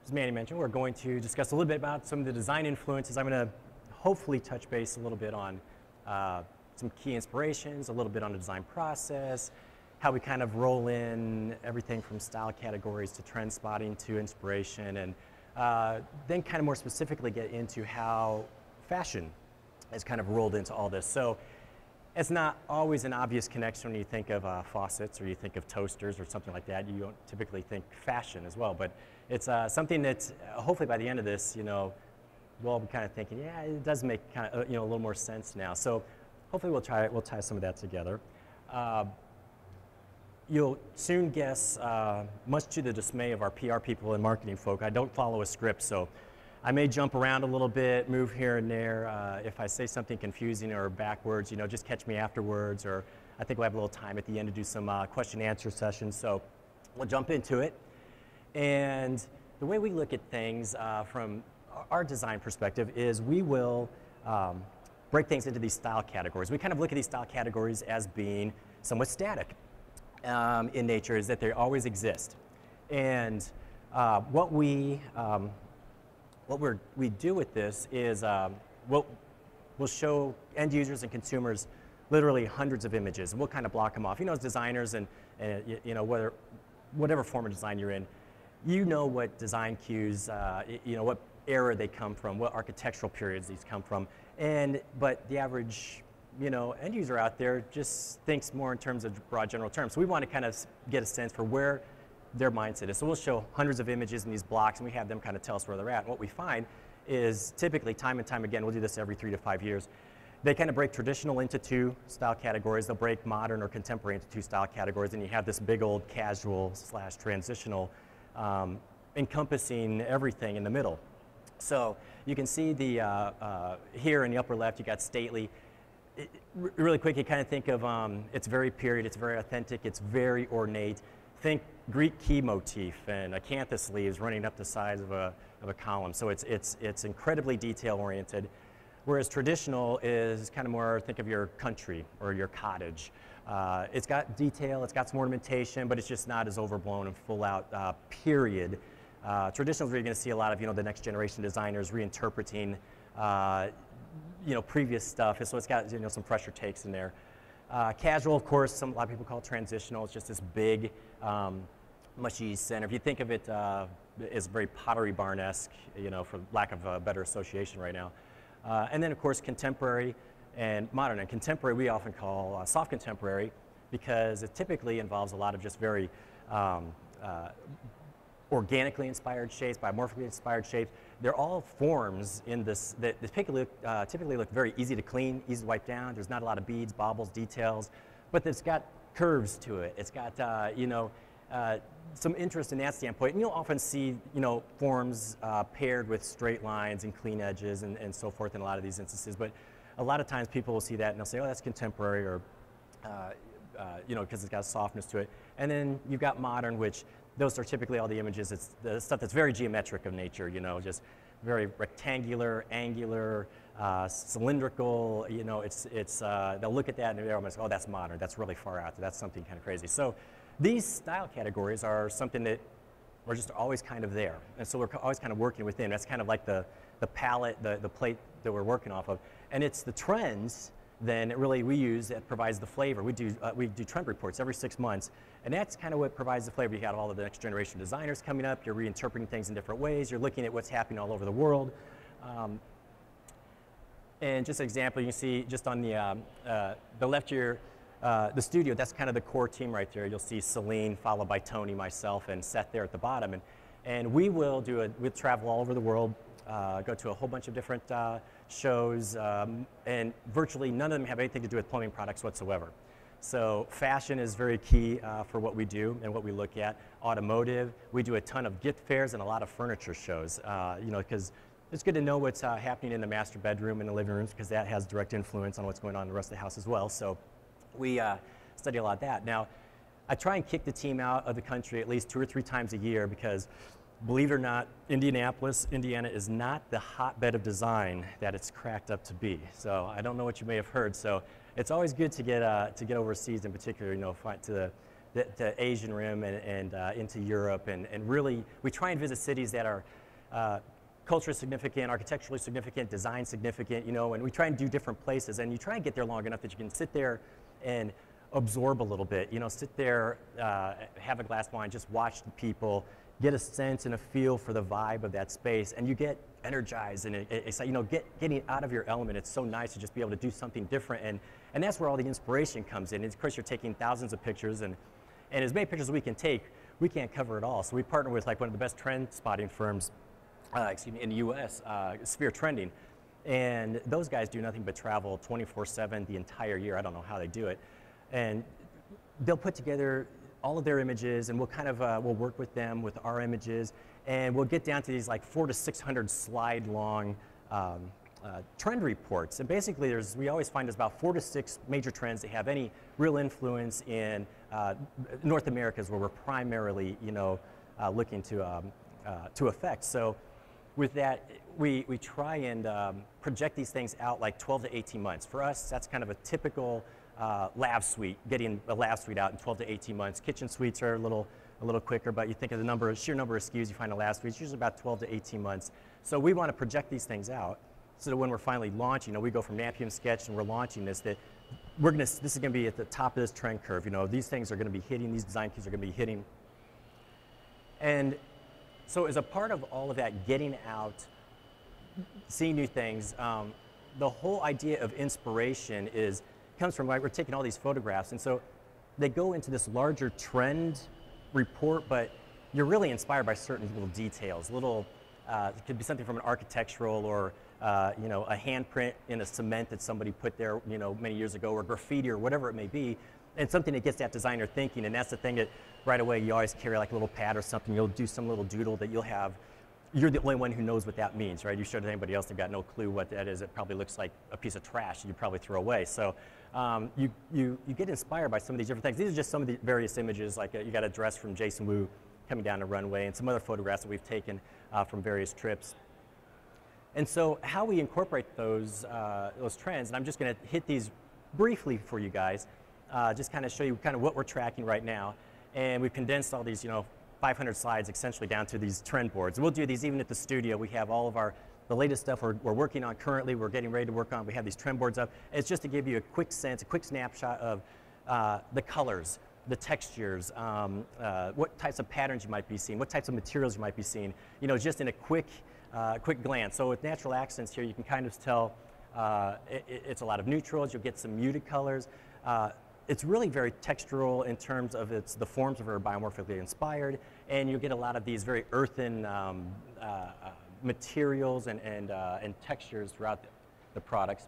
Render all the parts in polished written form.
as Manny mentioned, we're going to discuss a little bit about some of the design influences. I'm going to hopefully touch base a little bit on some key inspirations, a little bit on the design process, how we kind of roll in everything from style categories to trend spotting to inspiration, and then kind of more specifically get into how fashion has kind of rolled into all this. So it's not always an obvious connection when you think of faucets or you think of toasters or something like that. You don't typically think fashion as well, but it's something that hopefully by the end of this, you know, we'll be kind of thinking, yeah, it does make kind of a little more sense now. So hopefully we'll tie some of that together. You'll soon guess, much to the dismay of our PR people and marketing folk, I don't follow a script, so I may jump around a little bit, move here and there. If I say something confusing or backwards, you know, just catch me afterwards, or I think we'll have a little time at the end to do some question and answer sessions, so we'll jump into it. And the way we look at things from our design perspective is we will break things into these style categories. We kind of look at these style categories as being somewhat static in nature, is that they always exist. And what we do with this is we'll show end users and consumers literally hundreds of images, and we'll kind of block them off. You know, as designers and you know, whatever form of design you're in, you know what design cues, you know, what era they come from, what architectural periods these come from, but the average, you know, end user out there just thinks more in terms of broad general terms. So we want to kind of get a sense for where their mindset is. So we'll show hundreds of images in these blocks, and we have them kind of tell us where they're at. And what we find is typically, time and time again, we'll do this every 3 to 5 years, they kind of break traditional into 2 style categories. They'll break modern or contemporary into 2 style categories, and you have this big old casual / transitional encompassing everything in the middle. So you can see the here in the upper left, you got stately. Really quick, you kind of think of it's very period, it's very authentic, it's very ornate. Think Greek key motif and acanthus leaves running up the sides of a column. So it's incredibly detail oriented, whereas traditional is kind of more, think of your country or your cottage. It's got detail, it's got some ornamentation, but it's just not as overblown and full out period. Traditional is where you're going to see a lot of, you know, the next generation designers reinterpreting you know, previous stuff, and so it's got, you know, some fresher takes in there. Casual, of course, a lot of people call it transitional. It's just this big, mushy center. If you think of it as very Pottery Barn-esque, you know, for lack of a better association right now. And then, of course, contemporary and modern. And contemporary we often call soft contemporary, because it typically involves a lot of just very organically inspired shapes, biomorphically inspired shapes. They're all forms in this that typically look very easy to clean, easy to wipe down. There's not a lot of beads, baubles, details, but it's got curves to it. It's got you know, some interest in that standpoint. And you'll often see, you know, forms paired with straight lines and clean edges and so forth in a lot of these instances. But a lot of times people will see that and they'll say, oh, that's contemporary, or you know, because it's got a softness to it. And then you've got modern, which those are typically all the images. It's the stuff that's very geometric of nature, you know, just very rectangular, angular, cylindrical. You know, they'll look at that and they're almost, oh, that's modern. That's really far out. That's something kind of crazy. So these style categories are something that are just always kind of there, and so we're always kind of working within. That's kind of like the palette, the plate that we're working off of, and it's the trends. Then really we use that provides the flavor. We do trend reports every 6 months, and that's kind of what provides the flavor. You got all of the next generation designers coming up. You're reinterpreting things in different ways. You're looking at what's happening all over the world. And just an example, you can see just on the left here, the studio. That's kind of the core team right there. You'll see Celine, followed by Tony, myself, and Seth there at the bottom. And we'll travel all over the world. Go to a whole bunch of different shows, and virtually none of them have anything to do with plumbing products whatsoever. So fashion is very key for what we do and what we look at. Automotive, we do a ton of gift fairs and a lot of furniture shows, you know, because it's good to know what's happening in the master bedroom and the living rooms, because that has direct influence on what's going on in the rest of the house as well. So we study a lot of that. Now, I try and kick the team out of the country at least 2 or 3 times a year, because believe it or not, Indianapolis, Indiana is not the hotbed of design that it's cracked up to be. So I don't know what you may have heard. So it's always good to get overseas, in particular, you know, to the Asian rim and into Europe, and really we try and visit cities that are culturally significant, architecturally significant, design significant, you know, and we try and do different places, and you try and get there long enough that you can sit there and absorb a little bit, you know, sit there, have a glass of wine, just watch the people, get a sense and a feel for the vibe of that space, and you get energized, and it's like, you know, getting out of your element. It's so nice to just be able to do something different, and that's where all the inspiration comes in. And of course, you're taking thousands of pictures, and as many pictures as we can take, we can't cover it all. So we partner with like one of the best trend spotting firms, in the U.S., Sphere Trending, and those guys do nothing but travel 24/7 the entire year. I don't know how they do it, and they'll put together all of their images, and we'll kind of we'll work with them with our images, and we'll get down to these like 400 to 600 slide long trend reports. And basically, we always find there's about 4 to 6 major trends that have any real influence in North America, is where we're primarily, you know, looking to affect. So with that, we try and project these things out like 12 to 18 months. For us, that's kind of a typical lab suite, getting a lab suite out in 12 to 18 months. Kitchen suites are a little quicker, but you think of the sheer number of SKUs you find in a lab suite, it's usually about 12 to 18 months. So we want to project these things out so that when we're finally launching, you know, we go from napkin sketch and we're launching this, that this is going to be at the top of this trend curve. You know, these things are going to be hitting, these design keys are going to be hitting. And so as a part of all of that, getting out, seeing new things, the whole idea of inspiration comes from, like, we're taking all these photographs, and so they go into this larger trend report, but you're really inspired by certain little details. It could be something from an architectural or you know, a handprint in a cement that somebody put there, you know, many years ago, or graffiti or whatever it may be, and something that gets that designer thinking. And that's the thing that right away you always carry like a little pad or something. You'll do some little doodle that you're the only one who knows what that means, right? You showed it to anybody else, they've got no clue what that is. It probably looks like a piece of trash that you probably throw away. So you get inspired by some of these different things. These are just some of the various images, like you got a dress from Jason Wu coming down the runway, and some other photographs that we've taken from various trips. And so how we incorporate those trends, and I'm just going to hit these briefly for you guys, just kind of show you kind of what we're tracking right now. And we've condensed all these, you know, 500 slides essentially down to these trend boards. And we'll do these even at the studio. We have all of the latest stuff we're working on currently, we're getting ready to work on. We have these trend boards up. And it's just to give you a quick sense, a quick snapshot of the colors, the textures, what types of patterns you might be seeing, what types of materials you might be seeing, you know, just in a quick glance. So with natural accents here, you can kind of tell it's a lot of neutrals. You'll get some muted colors. It's really very textural in terms of the forms are very biomorphically inspired, and you get a lot of these very earthen materials and textures throughout the products.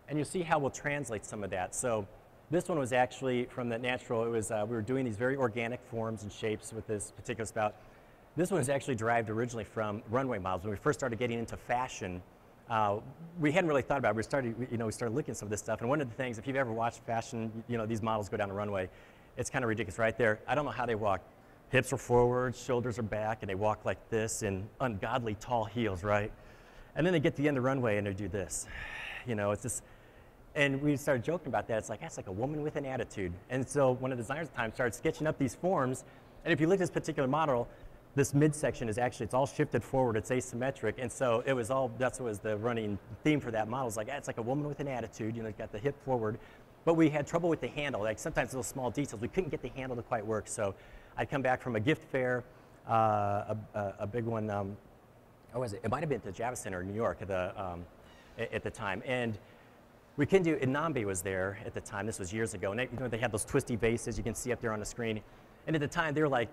And you'll see how we'll translate some of that. So this one was actually from the natural. It was we were doing these very organic forms and shapes with this particular spout. This one was actually derived originally from runway models. When we first started getting into fashion, we hadn't really thought about it. We started looking at some of this stuff. And one of the things, if you've ever watched fashion, you know, these models go down the runway, it's kind of ridiculous right there. I don't know how they walk. Hips are forward, shoulders are back, and they walk like this in ungodly tall heels, right? And then they get to the end of the runway and they do this. You know, it's just, and we started joking about that. It's like, that's like a woman with an attitude. And so one of the designers at the time started sketching up these forms. And if you look at this particular model, this midsection is actually, it's all shifted forward, it's asymmetric, and so it was all, that's what was the running theme for that model. It's like, it's like a woman with an attitude, you know, it's got the hip forward, but we had trouble with the handle. Like sometimes those small details, we couldn't get the handle to quite work. So I'd come back from a gift fair, a big one, what was it? It might have been at the Javits Center in New York at the time, and we couldn't do, Inambi was there at the time, this was years ago, and they, you know, they had those twisty vases you can see up there on the screen, and at the time they were like,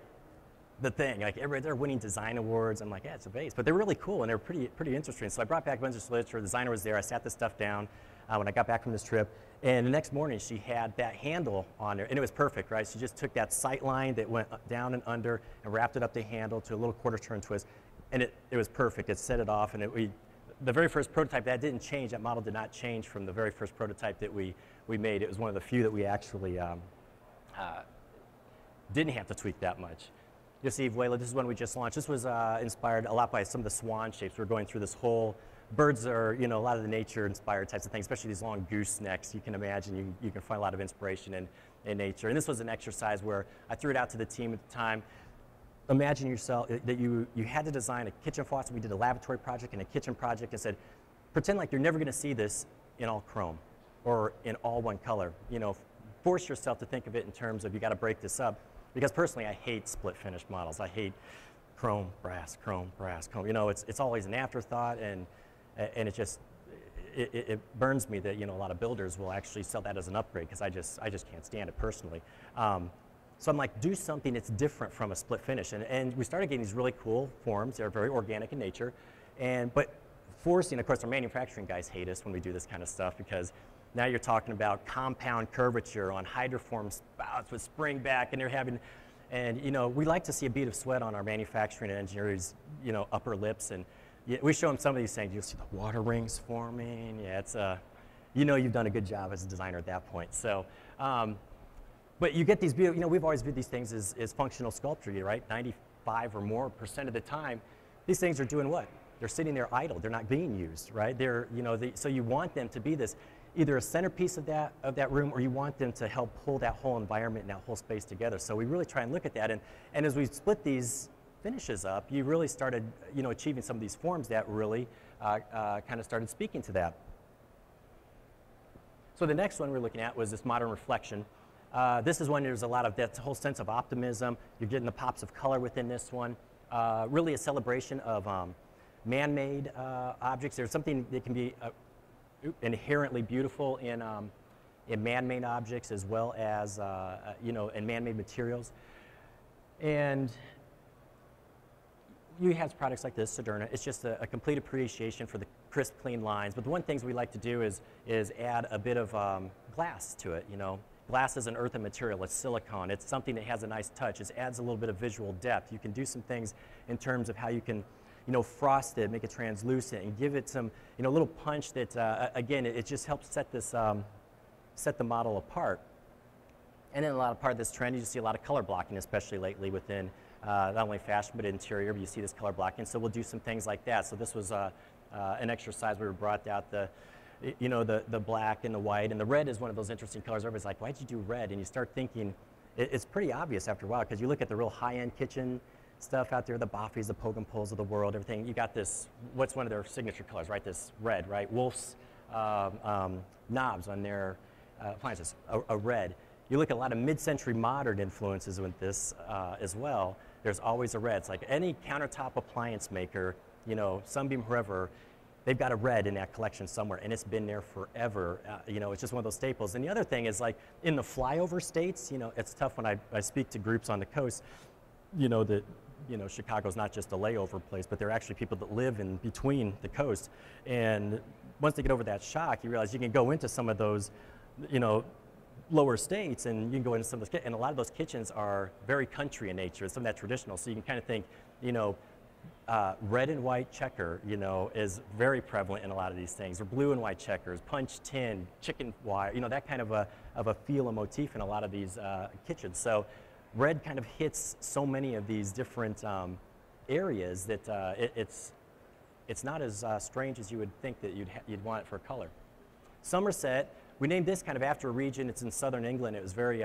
the thing, like they're winning design awards. I'm like, yeah, it's a vase, but they're really cool and they're pretty interesting. So I brought back a bunch of literature. The designer was there. I sat this stuff down when I got back from this trip, and the next morning she had that handle on there, and it was perfect, right? She just took that sight line that went down and under and wrapped it up the handle to a little quarter turn twist, and it was perfect. It set it off, and the very first prototype, that didn't change. That model did not change from the very first prototype that we made. It was one of the few that we actually didn't have to tweak that much. You'll see, Vuela, this is one we just launched. This was inspired a lot by some of the swan shapes. We're going through this whole birds are, you know, a lot of the nature-inspired types of things, especially these long goosenecks. You can imagine you can find a lot of inspiration in nature. And this was an exercise where I threw it out to the team at the time. Imagine yourself that you had to design a kitchen faucet. We did a lavatory project and a kitchen project and said, pretend like you're never going to see this in all chrome or in all one color. You know, force yourself to think of it in terms of you got to break this up. Because personally, I hate split finish models. I hate chrome, brass, chrome, brass, chrome. You know, it's always an afterthought, and it just it burns me that, you know, a lot of builders will actually sell that as an upgrade because I just can't stand it personally. So I'm like, do something that's different from a split finish, and we started getting these really cool forms. They're very organic in nature, but forcing, of course, our manufacturing guys hate us when we do this kind of stuff because now you're talking about compound curvature on hydroform spouts with spring back, and they're having, and you know, we like to see a bead of sweat on our manufacturing and engineers, you know, upper lips, and we show them some of these things. You'll see the water rings forming. Yeah, it's you know, you've done a good job as a designer at that point. So, but you get these beautiful, you know, we've always viewed these things as functional sculpture, right? 95% or more of the time, these things are doing what? They're sitting there idle. They're not being used, right? They're, you know, so you want them to be this, either a centerpiece of that room, or you want them to help pull that whole environment and that whole space together. So we really try and look at that, and as we split these finishes up, you really started, you know, achieving some of these forms that really kind of started speaking to that. So the next one we're looking at was this modern reflection. This is when there's a lot of that whole sense of optimism. You're getting the pops of color within this one. Really a celebration of man-made objects. There's something that can be inherently beautiful in man-made objects as well as you know, in man-made materials. And you have products like this, Soderna. It's just a complete appreciation for the crisp, clean lines. But the one things we like to do is add a bit of glass to it. You know, glass is an earthen material. It's silicone. It's something that has a nice touch. It adds a little bit of visual depth. You can do some things in terms of how you can, you know, frost it, make it translucent, and give it some, you know, little punch that, again, it just helps set this, set the model apart. And then part of this trend, you see a lot of color blocking, especially lately within not only fashion but interior, but you see this color blocking. So we'll do some things like that. So this was an exercise where we brought out the, you know, the black and the white, and the red is one of those interesting colors. Everybody's like, why'd you do red? And you start thinking, it's pretty obvious after a while, because you look at the real high-end kitchen stuff out there, the Boffys, the Pogue and Pulls of the world, everything. You got this, what's one of their signature colors, right? This red, right? Wolf's knobs on their appliances, a red. You look at a lot of mid-century modern influences with this as well. There's always a red. It's like any countertop appliance maker, you know, Sunbeam, whoever, they've got a red in that collection somewhere, and it's been there forever. You know, it's just one of those staples. And the other thing is, like, in the flyover states, you know, it's tough when I speak to groups on the coast, you know, that, you know, Chicago's not just a layover place, but there are actually people that live in between the coast. And once they get over that shock, you realize you can go into some of those, you know, lower states, and you can go into some of those, and a lot of those kitchens are very country in nature, some of that traditional. So you can kind of think, you know, red and white checker, you know, is very prevalent in a lot of these things, or blue and white checkers, punch tin, chicken wire, you know, that kind of a feel, a motif in a lot of these kitchens. So red kind of hits so many of these different areas that it's not as strange as you would think that you'd want it for color. Somerset, we named this kind of after a region. It's in southern England. It was very,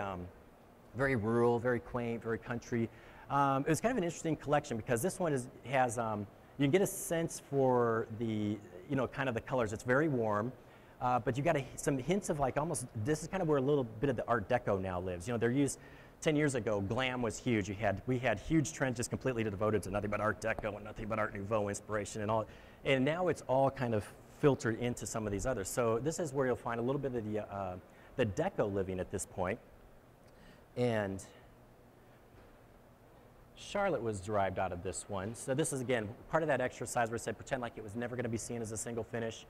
very rural, very quaint, very country. It was kind of an interesting collection because this one has you can get a sense for the, you know, kind of the colors. It's very warm, but you got some hints of, like, almost, this is kind of where a little bit of the Art Deco now lives. You know, they're used 10 years ago. Glam was huge. We had huge trends just completely devoted to nothing but Art Deco and nothing but Art Nouveau inspiration and all. And now it's all kind of filtered into some of these others. So this is where you'll find a little bit of the deco living at this point. And Charlotte was derived out of this one. So this is, again, part of that exercise where I said pretend like it was never going to be seen as a single finish.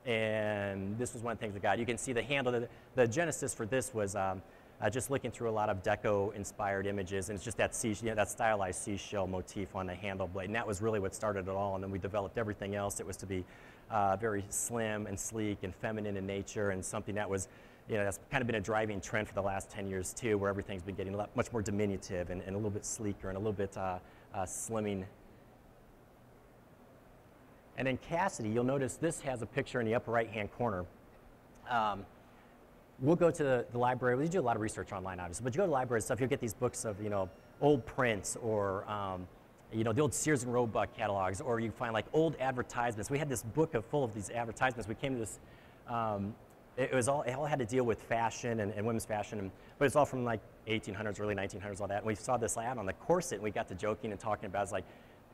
And this was one of the things we got. You can see the handle. The genesis for this was just looking through a lot of deco-inspired images, and it's just that that stylized seashell motif on the handle blade, and that was really what started it all. And then we developed everything else. It was to be very slim and sleek and feminine in nature, and something that was, you know, that's kind of been a driving trend for the last 10 years too, where everything's been getting much more diminutive and a little bit sleeker and a little bit slimming. And then Cassidy, you'll notice this has a picture in the upper right-hand corner. We'll go to the library. We do a lot of research online, obviously, but you go to the library and stuff, you'll get these books of, old prints or, the old Sears and Roebuck catalogs, or you find like old advertisements. We had this book full of these advertisements. We came to this, it all had to deal with fashion and women's fashion, but it's all from like 1800s, early 1900s, all that. And we saw this ad on the corset, and we got to joking and talking about, it's like,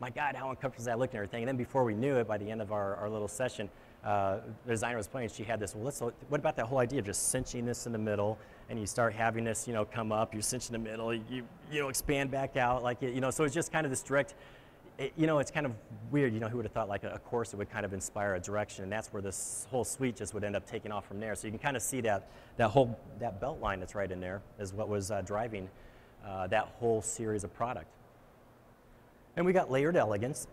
my God, how uncomfortable is that looking and everything. And then before we knew it, by the end of our little session, the designer was playing, she had this, what about that whole idea of just cinching this in the middle, and you start having this, come up, you cinch in the middle, you expand back out, like, so it's just kind of this direct, it's kind of weird, who would have thought like a corset would kind of inspire a direction, and that's where this whole suite just would end up taking off from there. So you can kind of see that belt line that's right in there is what was driving that whole series of product. And we got layered elegance,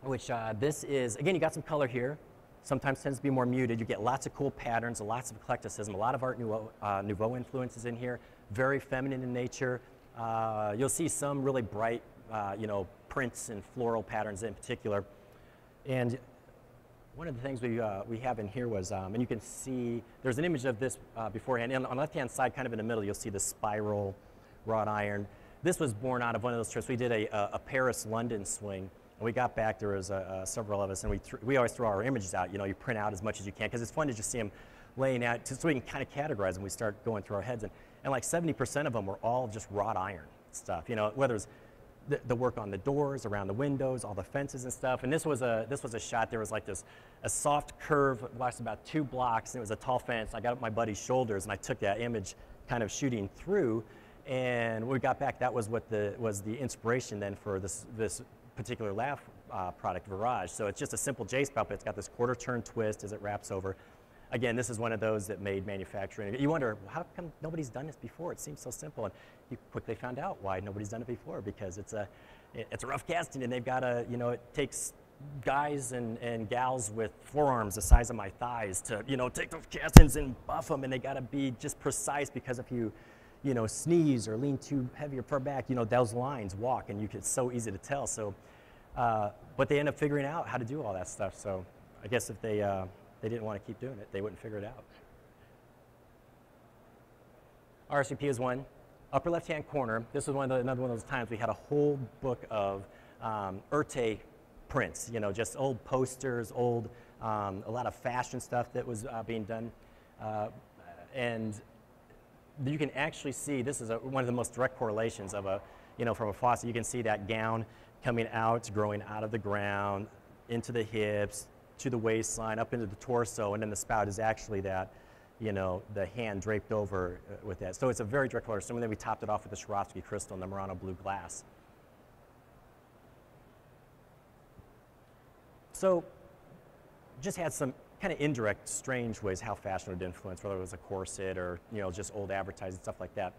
which this is, again, you got some color here. Sometimes tends to be more muted. You get lots of cool patterns, lots of eclecticism, a lot of Art Nouveau influences in here, very feminine in nature. You'll see some really bright, prints and floral patterns in particular. And one of the things we have in here was, and you can see, there's an image of this beforehand. And on the left-hand side, kind of in the middle, you'll see the spiral wrought iron. This was born out of one of those trips. We did a Paris-London swing. And we got back, there was several of us, and we always throw our images out. You print out as much as you can, because it's fun to just see them laying out, so we can kind of categorize them. We start going through our heads, and like 70% of them were all just wrought iron stuff. Whether it was the work on the doors, around the windows, all the fences and stuff. And this was a shot. There was like a soft curve, lasted about 2 blocks, and it was a tall fence. I got up my buddy's shoulders, and I took that image, kind of shooting through. And when we got back, that was what was the inspiration then for this particular laugh product, Virage. So it's just a simple J-spout, but it's got this quarter turn twist as it wraps over. Again, this is one of those that made manufacturing. You wonder, how come nobody's done this before? It seems so simple. And you quickly found out why nobody's done it before, because it's a rough casting, and they've got it takes guys and gals with forearms the size of my thighs to, take those castings and buff them, and they got to be just precise, because if you sneeze or lean too heavy or far back, those lines walk, and it's so easy to tell. So, but they end up figuring out how to do all that stuff. So I guess if they didn't want to keep doing it, they wouldn't figure it out. RSVP is one. Upper left-hand corner, this was another one of those times we had a whole book of Urte prints, just old posters, a lot of fashion stuff that was being done. And you can actually see, this is one of the most direct correlations of from a faucet. You can see that gown coming out, growing out of the ground, into the hips, to the waistline, up into the torso, and then the spout is actually that, the hand draped over with that. So it's a very direct correlation. And then we topped it off with the Swarovski crystal and the Murano blue glass. So just had some kind of indirect, strange ways how fashion would influence, whether it was a corset or just old advertising, stuff like that.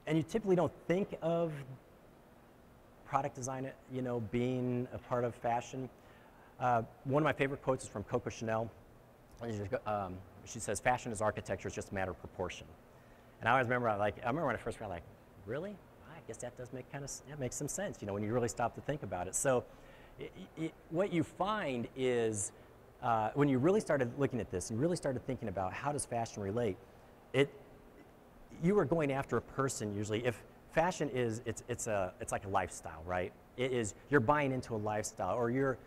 And you typically don't think of product design, being a part of fashion. One of my favorite quotes is from Coco Chanel. She says, "Fashion is architecture; it's just a matter of proportion." And I always remember, I remember when I first read, like, really? I guess that does make makes some sense, when you really stop to think about it. So, what you find is, when you really started looking at this, you really started thinking about how does fashion relate, you are going after a person usually. If fashion is, it's like a lifestyle, right? It is, you're buying into a lifestyle, or your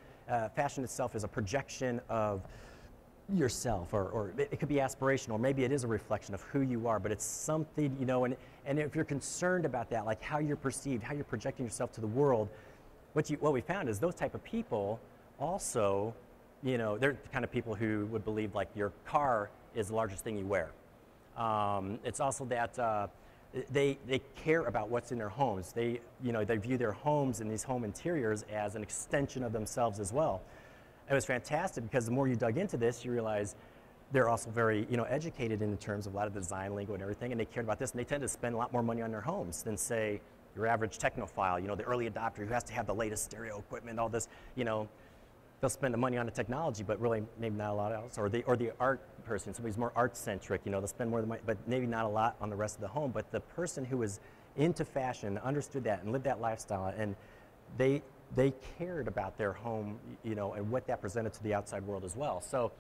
fashion itself is a projection of yourself, or it could be aspirational, or maybe it is a reflection of who you are, but it's something, and if you're concerned about that, like how you're perceived, how you're projecting yourself to the world, what we found is those type of people also, they're the kind of people who would believe like your car is the largest thing you wear. It's also that they care about what's in their homes. They view their homes and these home interiors as an extension of themselves as well. It was fantastic, because the more you dug into this, you realize they're also very educated in terms of a lot of the design lingo and everything, and they cared about this, and they tend to spend a lot more money on their homes than, say, your average technophile, the early adopter who has to have the latest stereo equipment, all this, they'll spend the money on the technology, but really maybe not a lot else. Or the art person, somebody's more art-centric, they'll spend more of the money, but maybe not a lot on the rest of the home. But the person who was into fashion, understood that, and lived that lifestyle, and they they cared about their home, you know, and what that presented to the outside world as well. So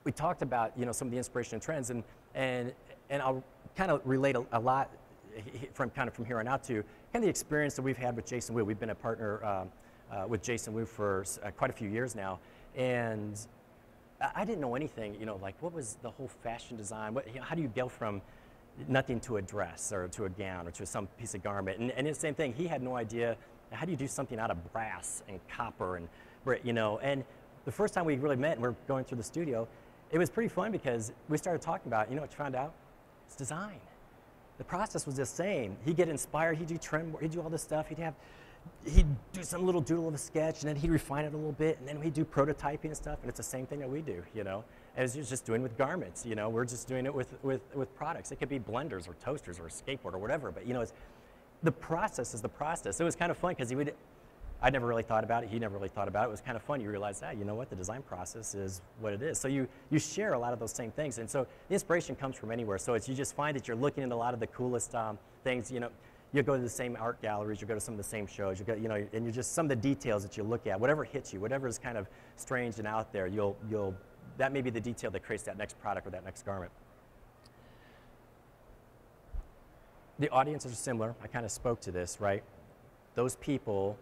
we talked about, you know, some of the inspiration and trends, and I'll kind of relate a lot from here on out to kind of the experience that we've had with Jason Wu. We've been a partner with Jason Wu for quite a few years now, and I didn't know anything, you know, like what was the whole fashion design? What, you know, how do you go from nothing to a dress or to a gown or to some piece of garment? And it's the same thing. He had no idea, how do you do something out of brass and copper and, you know, and the first time we really met and we're going through the studio, it was pretty fun because we started talking about, you know what you found out? It's design. The process was the same. He'd get inspired, he'd do trend work, he'd do all this stuff, he'd do some little doodle of a sketch, and then he'd refine it a little bit, and then we'd do prototyping and stuff, and it's the same thing that we do, you know, as you're just doing with garments, you know, we're just doing it with products. It could be blenders or toasters or a skateboard or whatever, but you know, the process is the process. It was kind of fun because I never really thought about it, he never really thought about it. It was kind of fun. You realize, you know what, the design process is what it is. So you share a lot of those same things, and so the inspiration comes from anywhere. So you just find that you're looking at a lot of the coolest things, you know. You go to the same art galleries, you go to some of the same shows, you go, you know, and you're just some of the details that you look at, whatever hits you, whatever is kind of strange and out there, that may be the detail that creates that next product or that next garment. The audiences are similar. I kind of spoke to this, right? Those people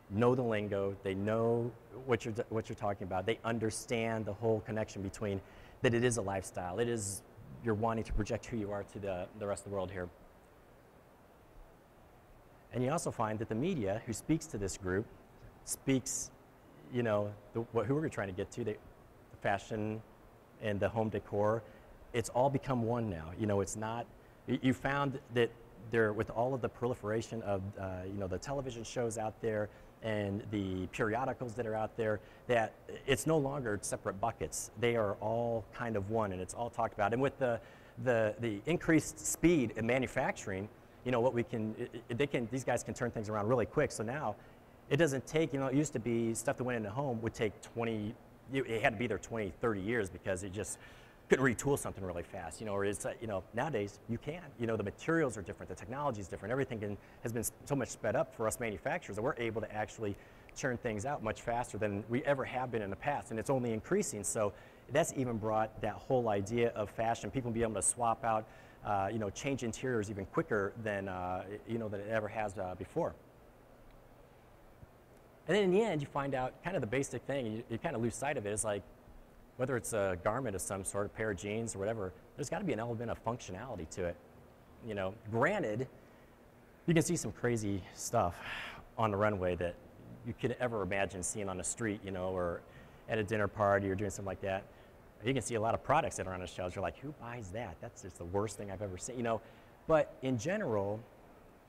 know the lingo, they know what you're talking about, they understand the whole connection between that it is a lifestyle, it is you're wanting to project who you are to the rest of the world here. And you also find that the media who speaks to this group speaks, you know, who we're trying to get to, the fashion and the home decor. It's all become one now. You know, it's not, you found that there, with all of the proliferation of, you know, the television shows out there and the periodicals that are out there, that it's no longer separate buckets. They are all kind of one, and it's all talked about. And with the increased speed in manufacturing, you know, what we can, these guys can turn things around really quick. So now it doesn't take, you know, it used to be stuff that went into home would take 20, it had to be there 20, 30 years because it just couldn't retool something really fast, you know, or it's, you know, nowadays you can. You know, the materials are different, the technology is different, everything has been so much sped up for us manufacturers that we're able to actually churn things out much faster than we ever have been in the past, and it's only increasing. So that's even brought that whole idea of fashion, people being able to swap out, you know, change interiors even quicker than, you know, than it ever has before. And then in the end, you find out kind of the basic thing, you kind of lose sight of it, is like, whether it's a garment of some sort, a pair of jeans or whatever, there's got to be an element of functionality to it. You know, granted, you can see some crazy stuff on the runway that you could ever imagine seeing on the street, you know, or at a dinner party or doing something like that. You can see a lot of products that are on the shelves. You're like, who buys that? That's just the worst thing I've ever seen, you know. But in general,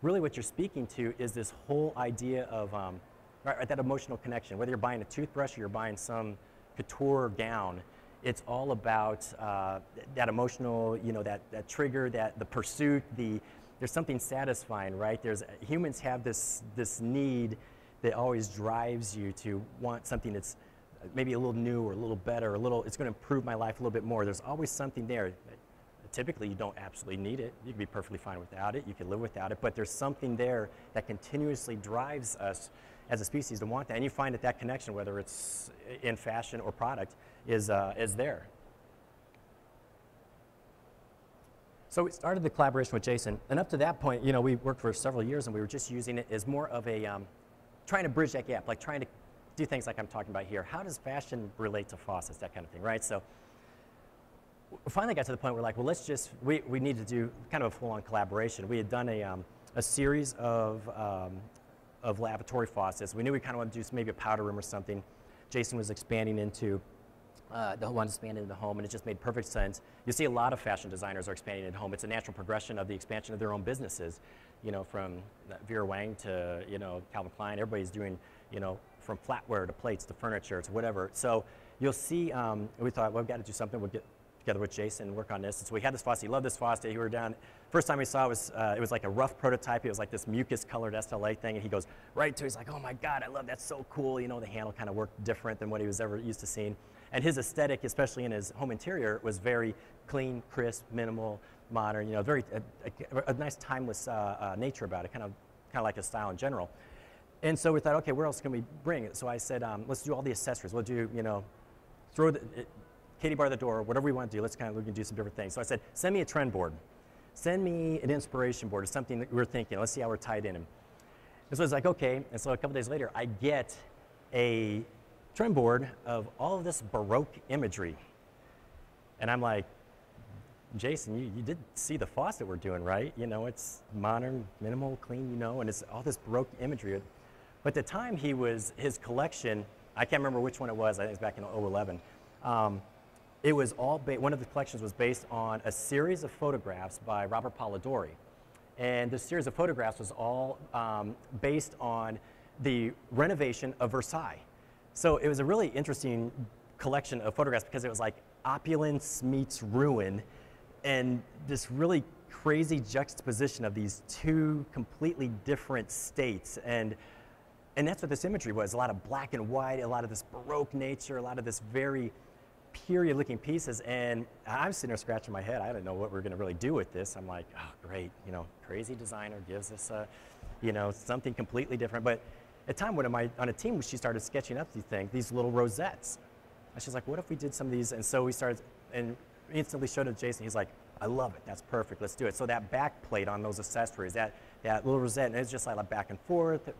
really what you're speaking to is this whole idea of right, that emotional connection. Whether you're buying a toothbrush or you're buying some couture gown, it's all about that emotional, you know, that trigger, the pursuit, there's something satisfying, right? Humans have this need that always drives you to want something that's maybe a little new or a little better, it's going to improve my life a little bit more. There's always something there. Typically, you don't absolutely need it. You can be perfectly fine without it. You can live without it, but there's something there that continuously drives us as a species to want that. And you find that connection, whether it's in fashion or product, is there. So we started the collaboration with Jason, and up to that point, you know, we worked for several years, and we were just using it as more of a trying to bridge that gap, like trying to do things like I'm talking about here. How does fashion relate to faucets, that kind of thing, right? So we finally got to the point where, like, well, let's just, we need to do kind of a full-on collaboration. We had done a series of lavatory faucets. We knew we kind of wanted to do maybe a powder room or something. Jason was expanding into, wanted to expand into the home, and it just made perfect sense. You see a lot of fashion designers are expanding into home. It's a natural progression of the expansion of their own businesses. You know, from Vera Wang to, you know, Calvin Klein, everybody's doing, you know, from flatware to plates to furniture to whatever. So you'll see, we thought, well, we've got to do something. We'll get together with Jason and work on this. And so we had this faucet. He loved this faucet. We were down. First time we saw it was like a rough prototype. It was like this mucus-colored SLA thing. And he goes right to. He's like, oh my God, I love that. So cool. You know, the handle kind of worked different than what he was ever used to seeing. And his aesthetic, especially in his home interior, was very clean, crisp, minimal, modern. You know, very a nice timeless nature about it. Kind of like his style in general. And so we thought, okay, where else can we bring it? So I said, let's do all the accessories. We'll do, throw the Katie bar the door, whatever we want to do. We can do some different things. So I said, send me a trend board. Send me an inspiration board or something that we're thinking. Let's see how we're tied in. And so it's like, okay. And so a couple days later, I get a trend board of all of this Baroque imagery. And I'm like, Jason, you did see the faucet we're doing, right? It's modern, minimal, clean, and it's all this Baroque imagery. But at the time his collection, I can't remember which one it was, I think it was back in 2011. It was all, one of the collections was based on a series of photographs by Robert Polidori. And this series of photographs was all based on the renovation of Versailles. So it was a really interesting collection of photographs because it was like opulence meets ruin, and this really crazy juxtaposition of these two completely different states. And that's what this imagery was, a lot of black and white, a lot of this Baroque nature, a lot of this very period looking pieces. And I'm sitting there scratching my head. I didn't know what we were going to really do with this. I'm like, oh, great, crazy designer gives us something completely different. But at the time when on a team, she started sketching up these little rosettes. And she's like, what if we did some of these? And so we started, and instantly showed it to Jason. He's like, I love it. That's perfect. Let's do it. So that back plate on those accessories, that little rosette, and it's just like a back and forth. A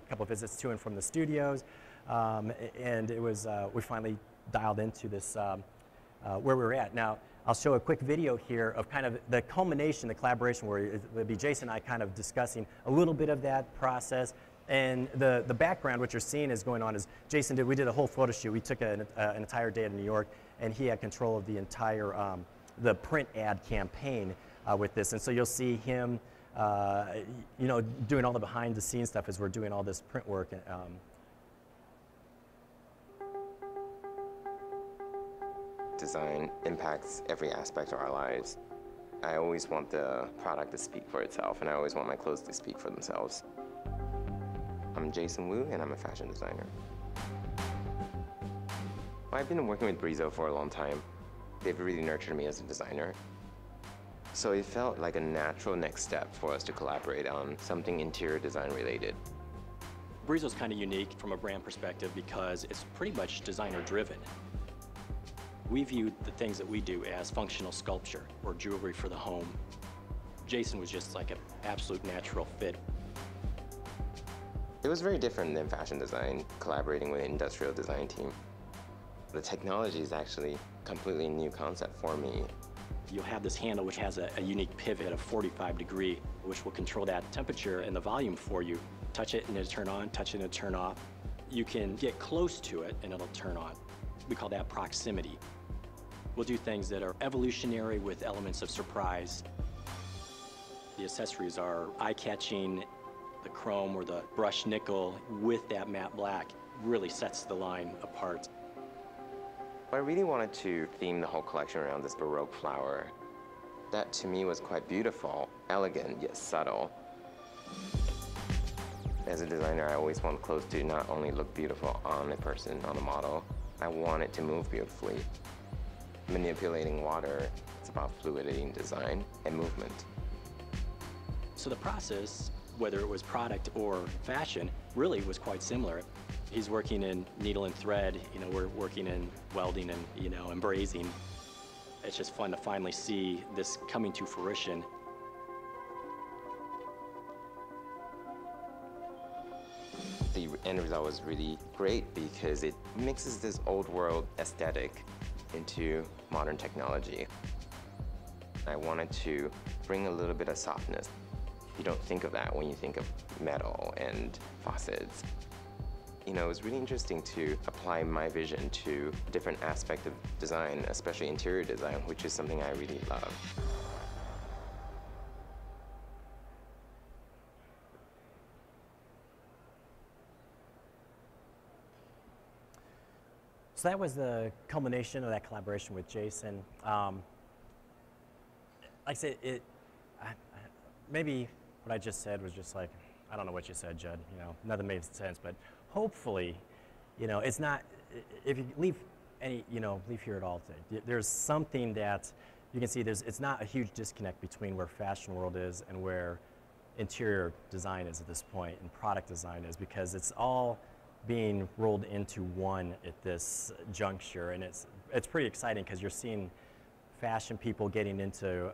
couple of visits to and from the studios, and it was we finally dialed into this where we were at. Now I'll show a quick video here of kind of the culmination, the collaboration, where it would be Jason and I kind of discussing a little bit of that process. And the background, what you're seeing is going on is we did a whole photo shoot. We took an entire day to New York, and he had control of the entire the print ad campaign with this. And so you'll see him, doing all the behind the scenes stuff as we're doing all this print work. Design impacts every aspect of our lives. I always want the product to speak for itself, and I always want my clothes to speak for themselves. I'm Jason Wu, and I'm a fashion designer. I've been working with Brizo for a long time. They've really nurtured me as a designer. So it felt like a natural next step for us to collaborate on something interior design related. Brizo's kind of unique from a brand perspective because it's pretty much designer driven. We viewed the things that we do as functional sculpture or jewelry for the home. Jason was just like an absolute natural fit. It was very different than fashion design, collaborating with an industrial design team. The technology is actually a completely new concept for me. You'll have this handle which has a unique pivot of 45 degree, which will control that temperature and the volume for you. Touch it and it'll turn on, touch it and it'll turn off. You can get close to it and it'll turn on. We call that proximity. We'll do things that are evolutionary with elements of surprise. The accessories are eye-catching. The chrome or the brushed nickel with that matte black really sets the line apart. I really wanted to theme the whole collection around this Baroque flower. That to me was quite beautiful, elegant, yet subtle. As a designer, I always want clothes to not only look beautiful on a person, on a model, I want it to move beautifully. Manipulating water, it's about fluidity in design and movement. So the process, whether it was product or fashion, really was quite similar. He's working in needle and thread, we're working in welding and, and brazing. It's just fun to finally see this coming to fruition. The end result was really great because it mixes this old world aesthetic into modern technology. I wanted to bring a little bit of softness. You don't think of that when you think of metal and faucets. It was really interesting to apply my vision to a different aspect of design, especially interior design, which is something I really love. So that was the culmination of that collaboration with Jason. Like I said, maybe what I just said was just like, I don't know what you said, Judd. Nothing made sense. But hopefully, it's not. If you leave leave here at all today, there's something that you can see. It's not a huge disconnect between where fashion world is and where interior design is at this point and product design is, because it's all being rolled into one at this juncture, and it's pretty exciting because you're seeing fashion people getting into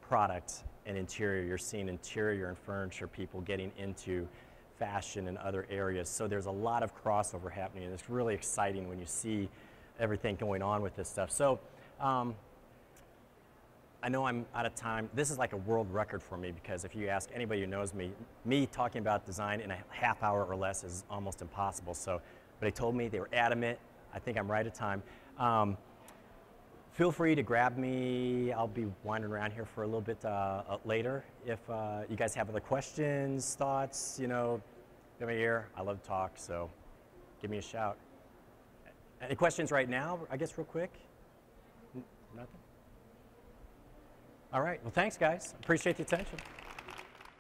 product and interior. You're seeing interior and furniture people getting into fashion and other areas. So there's a lot of crossover happening, and it's really exciting when you see everything going on with this stuff. So I know I'm out of time. This is like a world record for me, because if you ask anybody who knows me talking about design in a half hour or less is almost impossible. So, but they told me, they were adamant. I think I'm right at time. Feel free to grab me. I'll be wandering around here for a little bit later. If you guys have other questions, thoughts, you know, give me an ear. I love to talk, so give me a shout. Any questions right now, I guess, real quick? Nothing? All right, well, thanks, guys. Appreciate the attention.